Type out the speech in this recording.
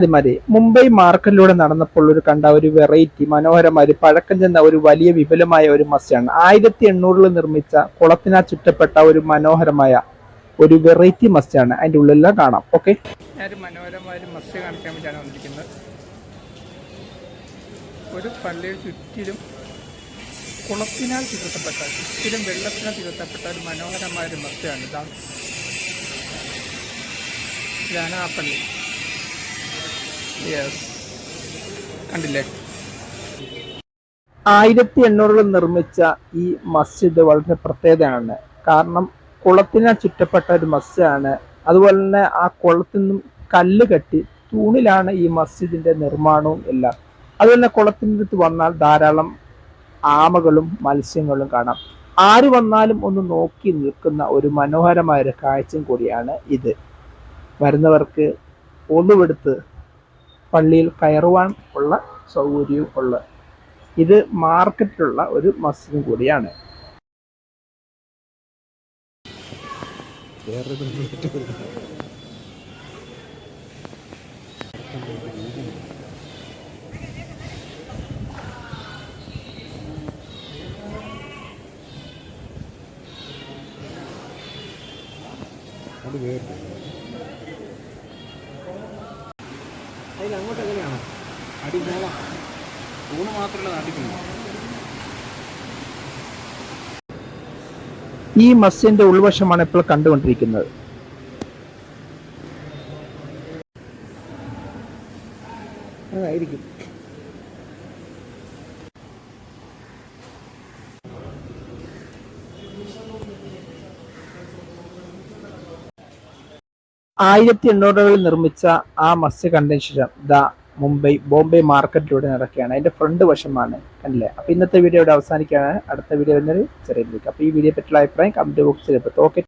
അതേമാതിരി മുംബൈ മാർക്കറ്റിലൂടെ നടന്നപ്പോൾ കണ്ട ഒരു വെറൈറ്റി മനോഹരമായ ഒരു പഴക്കം ചെന്ന ഒരു വലിയ വിപുലമായ ഒരു മത്സ്യമാണ്. 1800 നിർമ്മിച്ച കുളത്തിനാൽ ചുറ്റപ്പെട്ട ഒരു മനോഹരമായ ഒരു വെറൈറ്റി മത്സ്യമാണ്. അതിൻ്റെ ഉള്ളിലെല്ലാം കാണാം. ഓക്കെ, ഞാനൊരു മനോഹരമായ ഒരു മത്സ്യം കാണിക്കാൻ വേണ്ടിയാണ് വന്നിരിക്കുന്നത്. ഒരു പള്ളിയിൽ ചുറ്റിലും കുളത്തിനാൽ ചുറ്റപ്പെട്ട, ചുറ്റിലും വെള്ളത്തിനാൽ ചുറ്റപ്പെട്ട ഒരു മനോഹരമായ ഒരു മത്സ്യമാണ്. ഇതാണ് ആ പള്ളി. കണ്ടില്ലേ? 1800 നിർമ്മിച്ച ഈ മസ്ജിദ് വളരെ പ്രത്യേകതയാണ്. കാരണം കുളത്തിനാൽ ചുറ്റപ്പെട്ട ഒരു മസ്ജിദാണ്. അതുപോലെ തന്നെ ആ കുളത്തിൽ നിന്നും കല്ല് കെട്ടി തൂണിലാണ് ഈ മസ്ജിദിന്റെ നിർമ്മാണവും എല്ലാം. അതുപോലെ തന്നെ കുളത്തിൻ്റെ അടുത്ത് വന്നാൽ ധാരാളം ആമകളും മത്സ്യങ്ങളും കാണാം. ആര് വന്നാലും ഒന്ന് നോക്കി നിൽക്കുന്ന ഒരു മനോഹരമായ ഒരു കാഴ്ചയും കൂടിയാണ് ഇത്. വരുന്നവർക്ക് ഒന്നുമെടുത്ത് പള്ളിയിൽ കയറുവാൻ ഉള്ള സൗകര്യവും ഉള്ള ഇത് മാർക്കറ്റിലുള്ള ഒരു മസ്ജിദും കൂടിയാണ്. അതിലങ്ങോട്ട് എങ്ങനെയാണ് അടി പോകാം? ഊണ് മാത്രമല്ല അടിക്കുന്നു. ഈ മസ്ജിദിന്റെ ഉൾവശമാണ് ഇപ്പോൾ കണ്ടുകൊണ്ടിരിക്കുന്നത്. അതായിരിക്കും. ആയിരത്തി എണ്ണൂറുകളിൽ നിർമ്മിച്ച ആ മത്സ്യ കണ്ടതിന് ശേഷം ബോംബെ മാർക്കറ്റിലൂടെ നടക്കുകയാണ്. അതിന്റെ ഫ്രണ്ട് വശമാണ്, കണ്ടില്ലേ? അപ്പൊ ഇന്നത്തെ വീഡിയോ ഇവിടെ അവസാനിക്കുകയാണ്. അടുത്ത വീഡിയോ വരുന്നൊരു ചെറിയ വീഡിയോ. അപ്പൊ ഈ വീഡിയോ പറ്റിയുള്ള അഭിപ്രായം കമന്റ് ബോക്സിൽ എത്തും. ഓക്കെ.